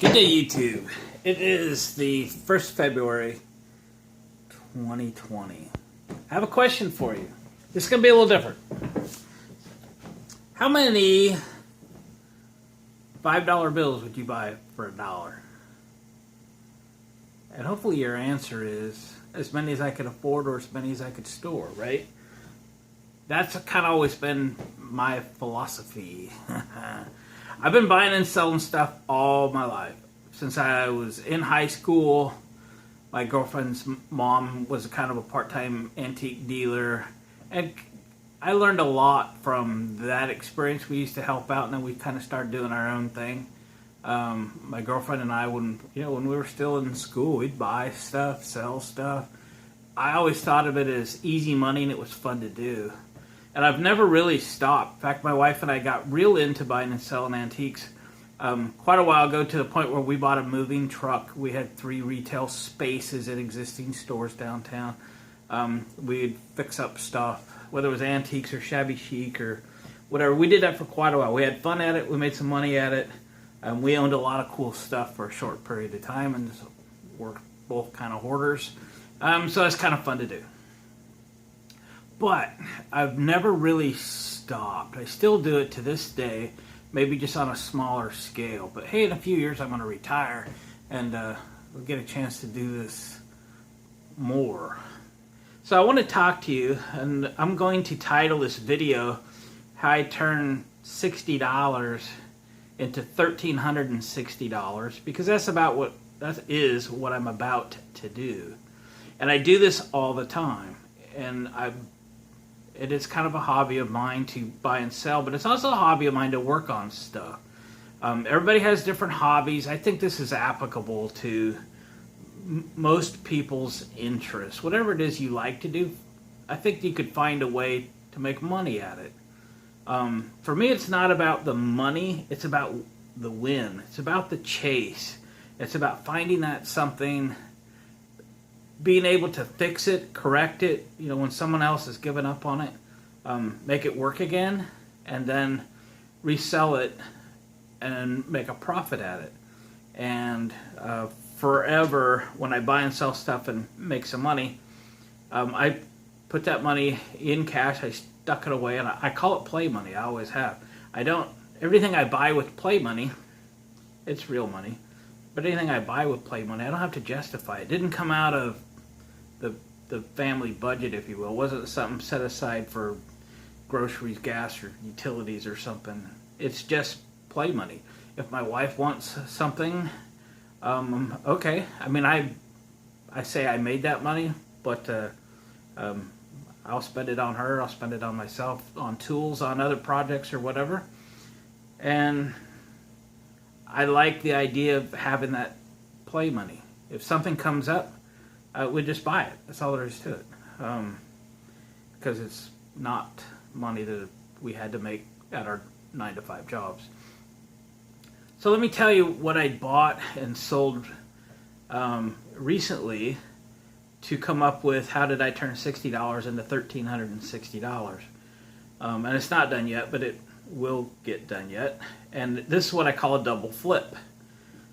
Good day, YouTube. It is the 1st February 2020. I have a question for you. This is going to be a little different. How many $5 bills would you buy for $1? And hopefully your answer is as many as I could afford or as many as I could store, right? That's kind of always been my philosophy. I've been buying and selling stuff all my life. Since I was in high school, my girlfriend's mom was kind of a part-time antique dealer. And I learned a lot from that experience. We used to help out, and then we kind of started doing our own thing. My girlfriend and I, when we were still in school, we'd buy stuff, sell stuff. I always thought of it as easy money, and it was fun to do. And I've never really stopped. In fact, my wife and I got real into buying and selling antiques quite a while ago, to the point where we bought a moving truck. We had 3 retail spaces at existing stores downtown. We'd fix up stuff, whether it was antiques or shabby chic or whatever. We did that for quite a while. We had fun at it. We made some money at it. We owned a lot of cool stuff for a short period of time, and we're both kind of hoarders. So it's kind of fun to do. But I've never really stopped. I still do it to this day, maybe just on a smaller scale. But hey, in a few years I'm going to retire, and we'll get a chance to do this more. So I want to talk to you, and I'm going to title this video, How I Turned $60 into $1,360, because that is what I'm about to do. And I do this all the time, and it is kind of a hobby of mine to buy and sell, but it's also a hobby of mine to work on stuff. Everybody has different hobbies. I think this is applicable to most people's interests. Whatever it is you like to do, I think you could find a way to make money at it. For me, it's not about the money. It's about the win. It's about the chase. It's about finding that something, being able to fix it, correct it, when someone else has given up on it, make it work again, and then resell it and make a profit at it. And forever, when I buy and sell stuff and make some money, I put that money in cash. I stuck it away, and I call it play money. I always have. Everything I buy with play money, it's real money. But anything I buy with play money, I don't have to justify it. It didn't come out of the family budget, if you will. It wasn't something set aside for groceries, gas, or utilities or something. It's just play money. If my wife wants something, okay. I say I made that money, but I'll spend it on her, I'll spend it on myself, on tools, on other projects or whatever. And I like the idea of having that play money. If something comes up, we just buy it. That's all there is to it. Because it's not money that we had to make at our 9-to-5 jobs. So let me tell you what I bought and sold recently to come up with how did I turn $60 into $1,360. And it's not done yet, but it will get done yet. And this is what I call a double flip.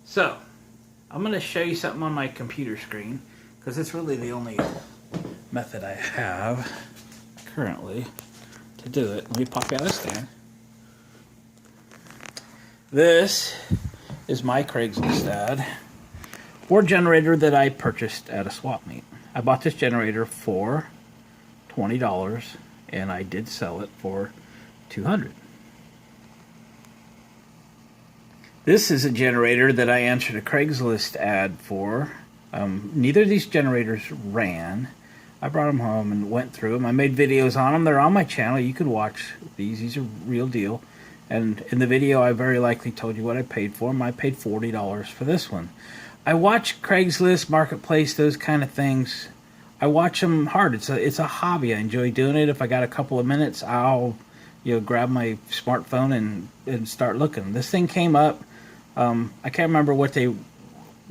So I'm going to show you something on my computer screen, because it's really the only method I have currently to do it. Let me pop out a stand. This is my Craigslist ad or generator that I purchased at a swap meet. I bought this generator for $20, and I did sell it for $200. This is a generator that I answered a Craigslist ad for. Neither of these generators ran. I brought them home and went through them. I made videos on them. They're on my channel. You can watch these. These are real deal. And in the video, I very likely told you what I paid for them. I paid $40 for this one. I watch Craigslist, Marketplace, those kind of things. I watch them hard. It's a hobby. I enjoy doing it. If I got a couple of minutes, I'll grab my smartphone and start looking. This thing came up. I can't remember what they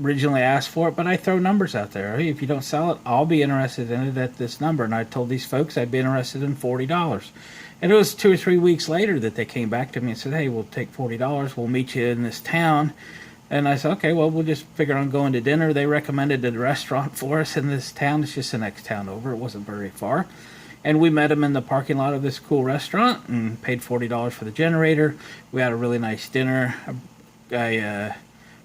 originally asked for it, but I throw numbers out there. Hey, if you don't sell it, I'll be interested in it at this number. And I told these folks I'd be interested in $40. And it was 2 or 3 weeks later that they came back to me and said, hey, we'll take $40. We'll meet you in this town. And I said, okay, well, we'll just figure on going to dinner. They recommended a restaurant for us in this town. It's just the next town over. It wasn't very far. And we met him in the parking lot of this cool restaurant and paid $40 for the generator. We had a really nice dinner. I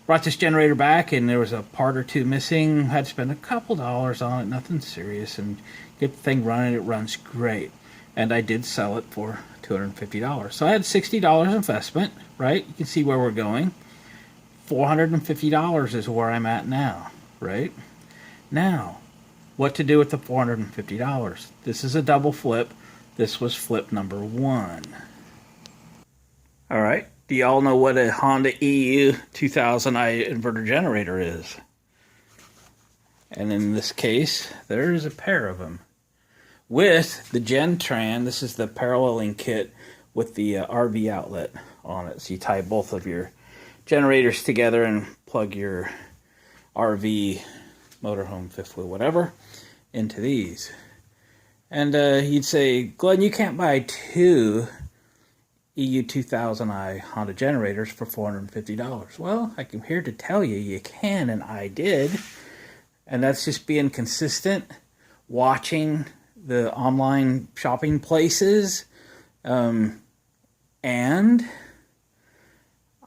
brought this generator back, and there was a part or two missing. Had to spend a couple dollars on it, nothing serious, and get the thing running. It runs great. And I did sell it for $250. So I had $60 investment, right? You can see where we're going. $450 is where I'm at now, right? Now, what to do with the $450? This is a double flip. This was flip number 1. All right. Do y'all know what a Honda EU 2000i inverter generator is? And in this case, there's a pair of them. With the Gentran, this is the paralleling kit with the RV outlet on it. So you tie both of your generators together and plug your RV, motorhome, fifth wheel, whatever, into these. And you'd say, Glenn, you can't buy 2 EU 2000i Honda generators for $450. Well, I'm here to tell you, you can, and I did. And that's just being consistent, watching the online shopping places, and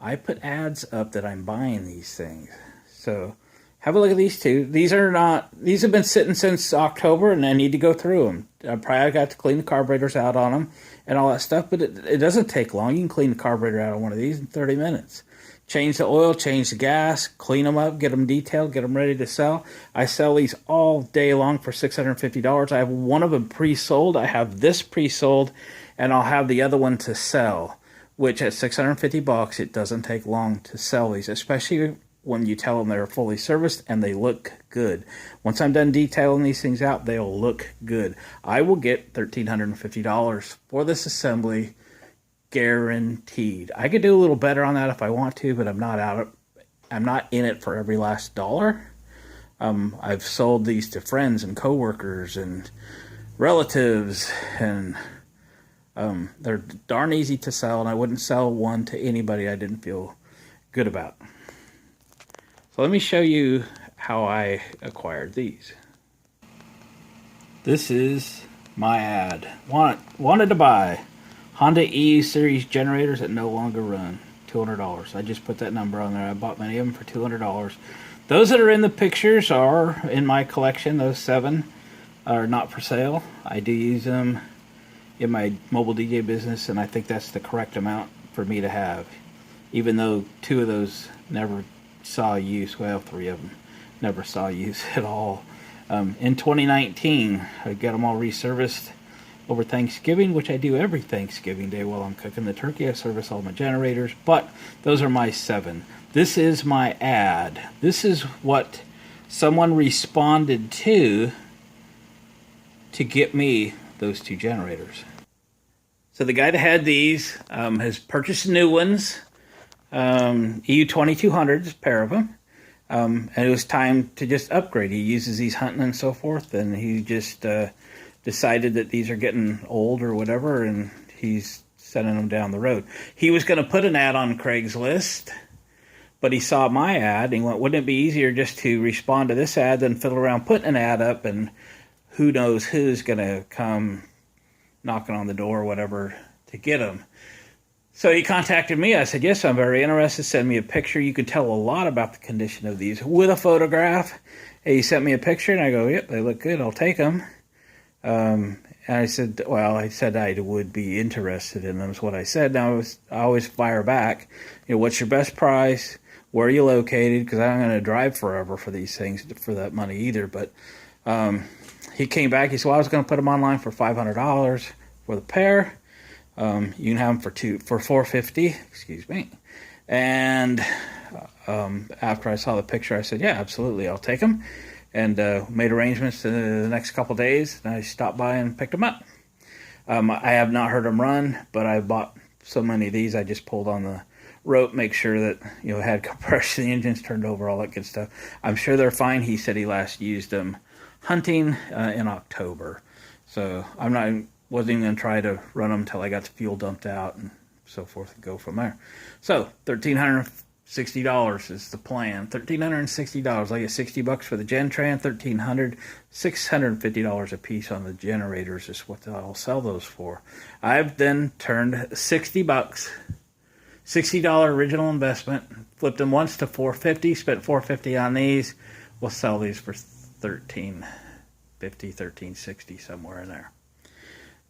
I put ads up that I'm buying these things. So have a look at these two. These have been sitting since October, and I need to go through them. I probably got to clean the carburetors out on them and all that stuff, but it doesn't take long. You can clean the carburetor out on one of these in 30 minutes. Change the oil, change the gas, clean them up, get them detailed, get them ready to sell. I sell these all day long for $650. I have one of them pre-sold. I have this pre-sold, and I'll have the other one to sell, which at $650, it doesn't take long to sell these, especially when you tell them they're fully serviced and they look good. Once I'm done detailing these things out, they'll look good. I will get $1,350 for this assembly, guaranteed. I could do a little better on that if I want to, but I'm not in it for every last dollar. I've sold these to friends and coworkers and relatives, and they're darn easy to sell, and I wouldn't sell one to anybody I didn't feel good about. So let me show you how I acquired these. This is my ad. Wanted to buy Honda E series generators that no longer run. $200. I just put that number on there. I bought many of them for $200. Those that are in the pictures are in my collection. Those 7 are not for sale. I do use them in my mobile DJ business, and I think that's the correct amount for me to have. Even though 2 of those never saw use. Well, 3 of them never saw use at all. In 2019, I got them all reserviced over Thanksgiving, which I do every Thanksgiving Day while I'm cooking the turkey. I service all my generators, but those are my 7. This is my ad. This is what someone responded to get me those 2 generators. So the guy that had these has purchased new ones, EU 2200s, a pair of them, and it was time to just upgrade. He uses these hunting and so forth, and he just decided that these are getting old or whatever, and he's sending them down the road. He was going to put an ad on Craigslist, but he saw my ad, and he went, wouldn't it be easier just to respond to this ad than fiddle around putting an ad up, and who knows who's going to come knocking on the door or whatever to get them. So he contacted me. I said, yes, I'm very interested. Send me a picture. You can tell a lot about the condition of these with a photograph. And he sent me a picture, and I go, yep, they look good. I'll take them. And I said, well, I said I would be interested in them is what I said. Now, I always fire back, what's your best price? Where are you located? Because I'm going to drive forever for these things for that money either. But he came back. He said, well, I was going to put them online for $500 for the pair. You can have them for $450. Excuse me. And after I saw the picture, I said, yeah, absolutely, I'll take them. And made arrangements in the next couple days, and I stopped by and picked them up. I have not heard them run, but I bought so many of these, I just pulled on the rope, make sure that it had compression, the engine's turned over, all that good stuff. I'm sure they're fine. He said he last used them hunting in October, so wasn't even going to try to run them until I got the fuel dumped out and so forth and go from there. So $1,360 $60 is the plan. $1,360. I get $60 for the Gentran, $1,300, $650 a piece on the generators is what I'll sell those for. I've then turned $60, $60 original investment, flipped them once to $450, spent $450 on these. We'll sell these for $1,350, $1,360, somewhere in there.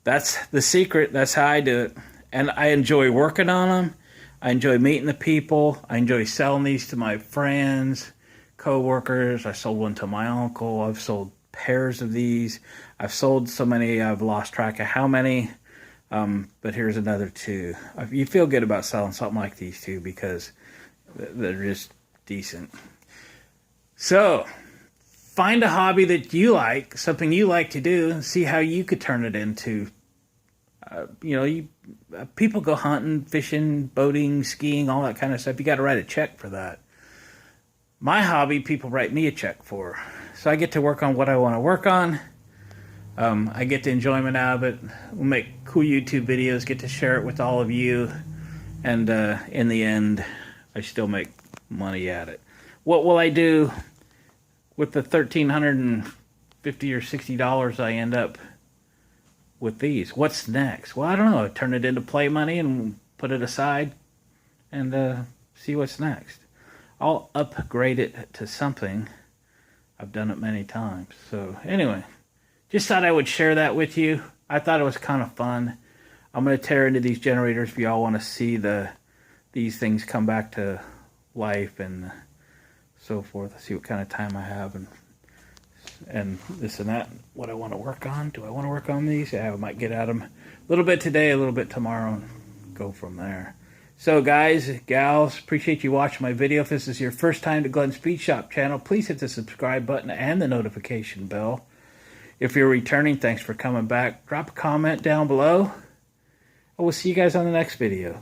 That's the secret. That's how I do it. And I enjoy working on them. I enjoy meeting the people. I enjoy selling these to my friends, co-workers. I sold one to my uncle. I've sold pairs of these. I've sold so many I've lost track of how many. But here's another two. You feel good about selling something like these two because they're just decent. So find a hobby that you like, something you like to do, and see how you could turn it into. People go hunting, fishing, boating, skiing, all that kind of stuff. You got to write a check for that. My hobby, people write me a check for. So I get to work on what I want to work on. I get the enjoyment out of it. We'll make cool YouTube videos, get to share it with all of you. And in the end, I still make money at it. What will I do with the $1,350 or $60 I end up with these? What's next? Well, I don't know. Turn it into play money and put it aside and see what's next. I'll upgrade it to something. I've done it many times. So anyway, just thought I would share that with you. I thought it was kind of fun. I'm going to tear into these generators if y'all want to see these things come back to life and so forth. See what kind of time I have and this and that, what I want to work on. Do I want to work on these? Yeah, I might get at them a little bit today, a little bit tomorrow, and go from there. So guys, gals, appreciate you watching my video. If this is your first time to Glenn's Speed Shop channel, please hit the subscribe button and the notification bell. If you're returning, thanks for coming back. Drop a comment down below. I will see you guys on the next video.